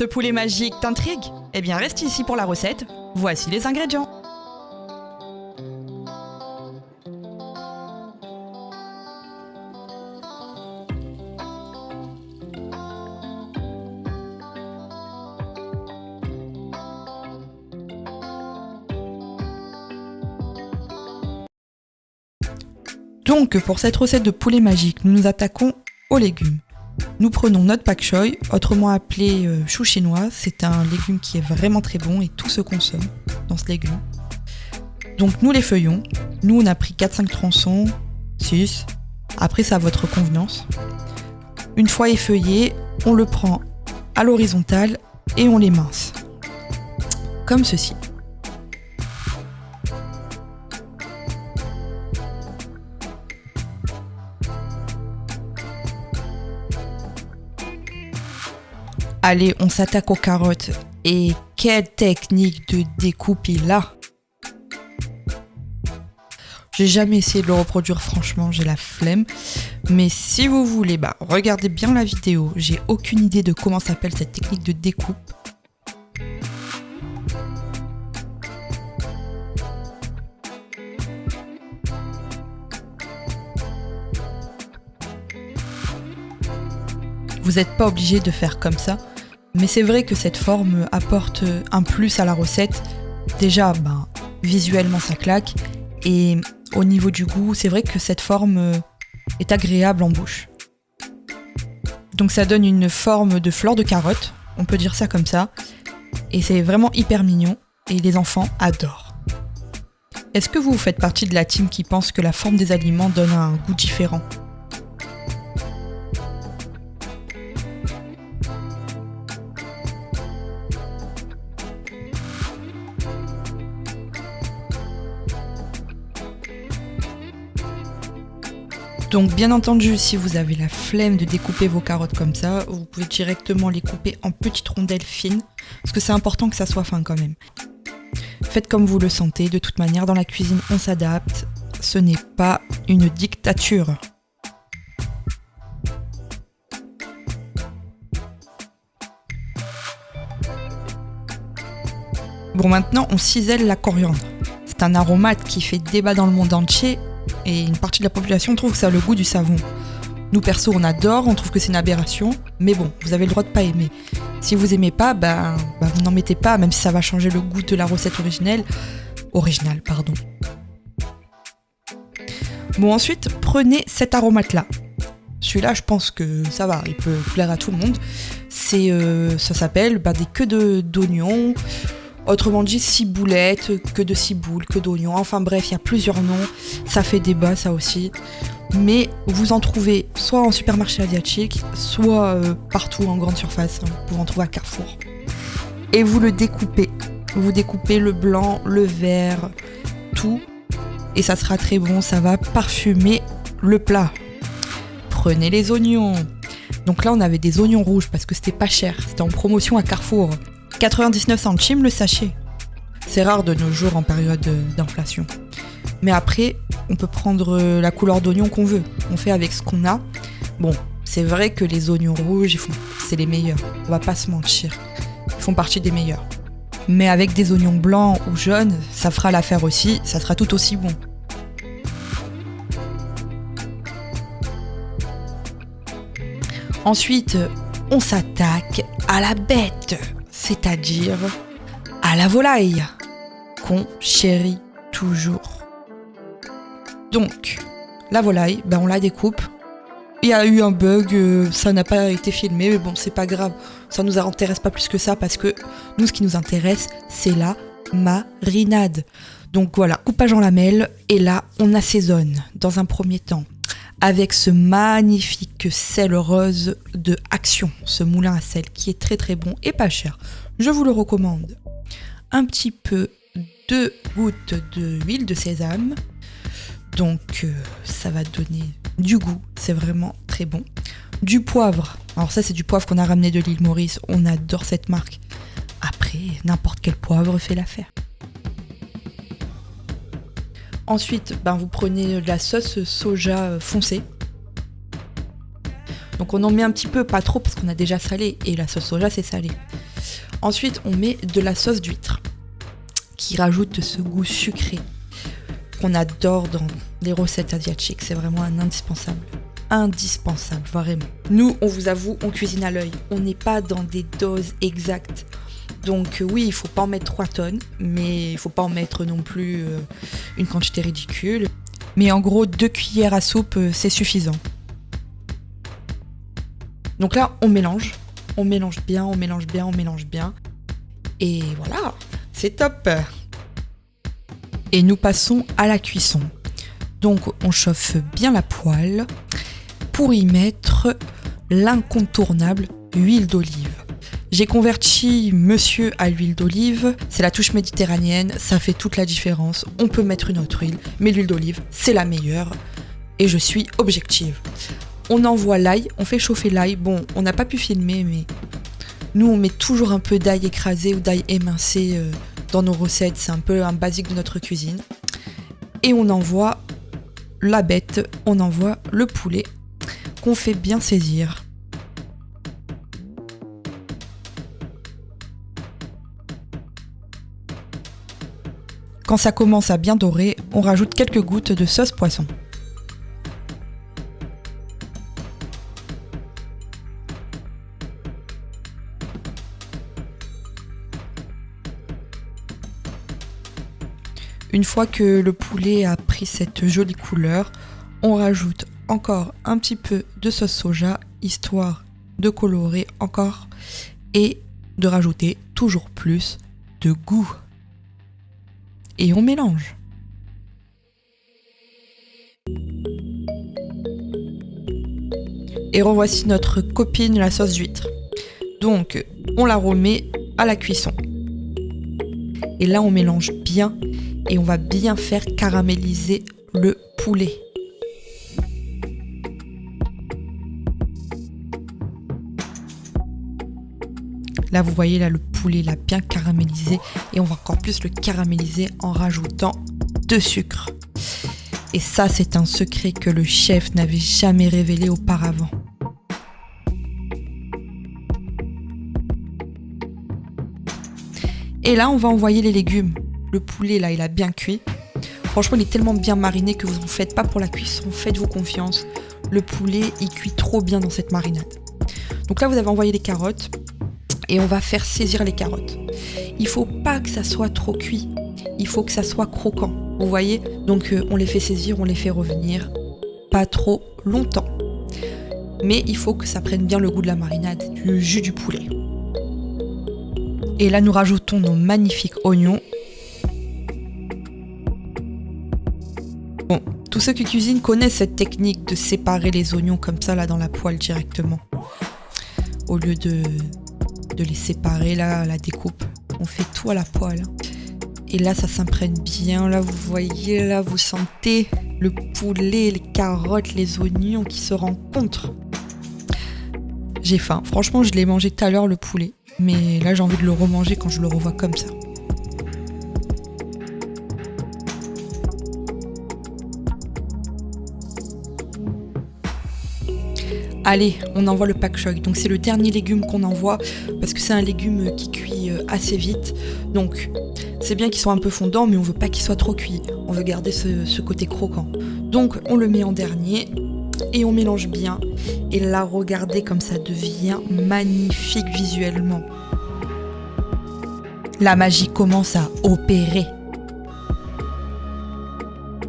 Ce poulet magique t'intrigue? Eh bien reste ici pour la recette, voici les ingrédients. Donc pour cette recette de poulet magique, nous nous attaquons aux légumes. Nous prenons notre pak choy, autrement appelé chou chinois. C'est un légume qui est vraiment très bon et tout se consomme dans ce légume. Donc nous les feuillons. Nous on a pris 4-5 tronçons, 6. Après c'est à votre convenance. Une fois effeuillé, on le prend à l'horizontale et on l'émince. Comme ceci. Allez, on s'attaque aux carottes. Et quelle technique de découpe il a! J'ai jamais essayé de le reproduire, franchement, j'ai la flemme. Mais si vous voulez, regardez bien la vidéo. J'ai aucune idée de comment s'appelle cette technique de découpe. Vous n'êtes pas obligé de faire comme ça. Mais c'est vrai que cette forme apporte un plus à la recette. Déjà, visuellement ça claque. Et au niveau du goût, c'est vrai que cette forme est agréable en bouche. Donc ça donne une forme de fleur de carotte, on peut dire ça comme ça. Et c'est vraiment hyper mignon et les enfants adorent. Est-ce que vous faites partie de la team qui pense que la forme des aliments donne un goût différent ? Donc bien entendu, si vous avez la flemme de découper vos carottes comme ça, vous pouvez directement les couper en petites rondelles fines, parce que c'est important que ça soit fin quand même. Faites comme vous le sentez, de toute manière dans la cuisine on s'adapte, ce n'est pas une dictature. Bon, maintenant on cisèle la coriandre. C'est un aromate qui fait débat dans le monde entier. Et une partie de la population trouve que ça a le goût du savon. Nous perso on adore, on trouve que c'est une aberration, mais bon, vous avez le droit de pas aimer. Si vous aimez pas, vous n'en mettez pas, même si ça va changer le goût de la recette originale. Bon, ensuite, prenez cet aromate-là. Celui-là, je pense que ça va, il peut plaire à tout le monde. Ça s'appelle des queues d'oignons. Autrement dit, ciboulettes, queue de ciboule, queue d'oignon, enfin bref, il y a plusieurs noms, ça fait débat ça aussi. Mais vous en trouvez soit en supermarché asiatique, soit partout en grande surface, vous pouvez en trouver à Carrefour. Et vous le découpez, vous découpez le blanc, le vert, tout, et ça sera très bon, ça va parfumer le plat. Prenez les oignons. Donc là on avait des oignons rouges parce que c'était pas cher, c'était en promotion à Carrefour. 99 centimes le sachet. C'est rare de nos jours en période d'inflation. Mais après, on peut prendre la couleur d'oignon qu'on veut. On fait avec ce qu'on a. Bon, c'est vrai que les oignons rouges, c'est les meilleurs. On va pas se mentir. Ils font partie des meilleurs. Mais avec des oignons blancs ou jaunes, ça fera l'affaire aussi. Ça sera tout aussi bon. Ensuite, on s'attaque à la bête. C'est-à-dire à la volaille, qu'on chérit toujours. Donc, la volaille, on la découpe. Il y a eu un bug, ça n'a pas été filmé, mais bon, c'est pas grave. Ça nous intéresse pas plus que ça, parce que nous, ce qui nous intéresse, c'est la marinade. Donc voilà, coupage en lamelles, et là, on assaisonne, dans un premier temps, avec ce magnifique sel rose de Action, ce moulin à sel qui est très très bon et pas cher. Je vous le recommande. Un petit peu 2 gouttes d'huile de sésame. Donc ça va donner du goût, c'est vraiment très bon. Du poivre. Alors ça c'est du poivre qu'on a ramené de l'île Maurice, on adore cette marque. Après, n'importe quel poivre fait l'affaire. Ensuite, vous prenez de la sauce soja foncée. Donc on en met un petit peu, pas trop, parce qu'on a déjà salé, et la sauce soja c'est salé. Ensuite, on met de la sauce d'huître qui rajoute ce goût sucré qu'on adore dans les recettes asiatiques. C'est vraiment un indispensable. Indispensable, vraiment. Nous, on vous avoue, on cuisine à l'œil. On n'est pas dans des doses exactes. Donc oui, il faut pas en mettre 3 tonnes, mais il faut pas en mettre non plus une quantité ridicule. Mais en gros, 2 cuillères à soupe, c'est suffisant. Donc là, on mélange bien, on mélange bien, on mélange bien. Et voilà, c'est top. Et nous passons à la cuisson. Donc on chauffe bien la poêle pour y mettre l'incontournable huile d'olive. J'ai converti monsieur à l'huile d'olive, c'est la touche méditerranéenne, ça fait toute la différence. On peut mettre une autre huile, mais l'huile d'olive, c'est la meilleure. Et je suis objective. On envoie l'ail, on fait chauffer l'ail. Bon, on n'a pas pu filmer, mais nous, on met toujours un peu d'ail écrasé ou d'ail émincé dans nos recettes. C'est un peu un basique de notre cuisine. Et on envoie la bête, on envoie le poulet qu'on fait bien saisir. Quand ça commence à bien dorer, on rajoute quelques gouttes de sauce poisson. Une fois que le poulet a pris cette jolie couleur, on rajoute encore un petit peu de sauce soja, histoire de colorer encore et de rajouter toujours plus de goût. Et on mélange. Et revoici notre copine la sauce d'huître. Donc, on la remet à la cuisson. Et là, on mélange bien et on va bien faire caraméliser le poulet. Là, vous voyez, là, le poulet l'a bien caramélisé et on va encore plus le caraméliser en rajoutant de sucre. Et ça, c'est un secret que le chef n'avait jamais révélé auparavant. Et là, on va envoyer les légumes. Le poulet, là, il a bien cuit. Franchement, il est tellement bien mariné que vous ne faites pas pour la cuisson. Faites-vous confiance. Le poulet, il cuit trop bien dans cette marinade. Donc là, vous avez envoyé les carottes. Et on va faire saisir les carottes. Il ne faut pas que ça soit trop cuit. Il faut que ça soit croquant. Vous voyez ? Donc on les fait saisir, on les fait revenir. Pas trop longtemps. Mais il faut que ça prenne bien le goût de la marinade, du jus du poulet. Et là, nous rajoutons nos magnifiques oignons. Bon, tous ceux qui cuisinent connaissent cette technique de séparer les oignons comme ça, là, dans la poêle directement. Au lieu de les séparer, là, à la découpe. On fait tout à la poêle. Et là, ça s'imprègne bien. Là, vous voyez, là, vous sentez le poulet, les carottes, les oignons qui se rencontrent. J'ai faim. Franchement, je l'ai mangé tout à l'heure, le poulet. Mais là, j'ai envie de le remanger quand je le revois comme ça. Allez, on envoie le pak choi. Donc c'est le dernier légume qu'on envoie parce que c'est un légume qui cuit assez vite. Donc c'est bien qu'il soit un peu fondant, mais on veut pas qu'il soit trop cuit. On veut garder ce côté croquant. Donc on le met en dernier et on mélange bien. Et là, regardez comme ça devient magnifique visuellement. La magie commence à opérer.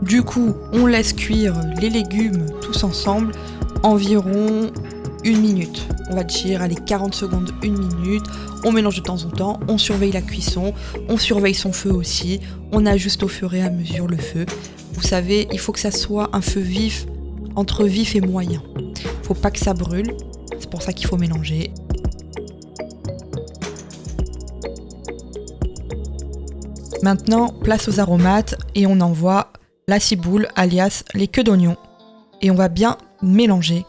Du coup, on laisse cuire les légumes tous ensemble environ 1 minute. On va dire, allez, 40 secondes, 1 minute. On mélange de temps en temps, on surveille la cuisson, on surveille son feu aussi, on ajuste au fur et à mesure le feu. Vous savez, il faut que ça soit un feu vif, entre vif et moyen. Faut pas que ça brûle, c'est pour ça qu'il faut mélanger. Maintenant, place aux aromates et on envoie la ciboule, alias les queues d'oignon. Et on va bien mélanger.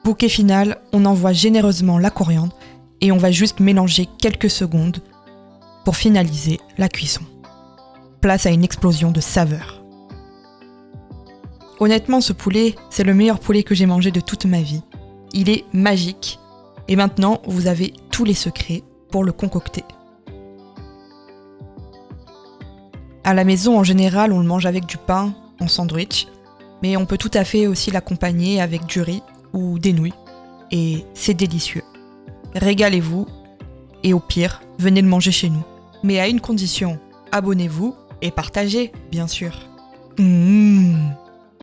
Bouquet final, on envoie généreusement la coriandre et on va juste mélanger quelques secondes pour finaliser la cuisson. Place à une explosion de saveurs. Honnêtement, ce poulet, c'est le meilleur poulet que j'ai mangé de toute ma vie. Il est magique. Et maintenant, vous avez tous les secrets pour le concocter. À la maison, en général, on le mange avec du pain, en sandwich, mais on peut tout à fait aussi l'accompagner avec du riz ou des nouilles. Et c'est délicieux. Régalez-vous, et au pire, venez le manger chez nous. Mais à une condition, abonnez-vous et partagez, bien sûr.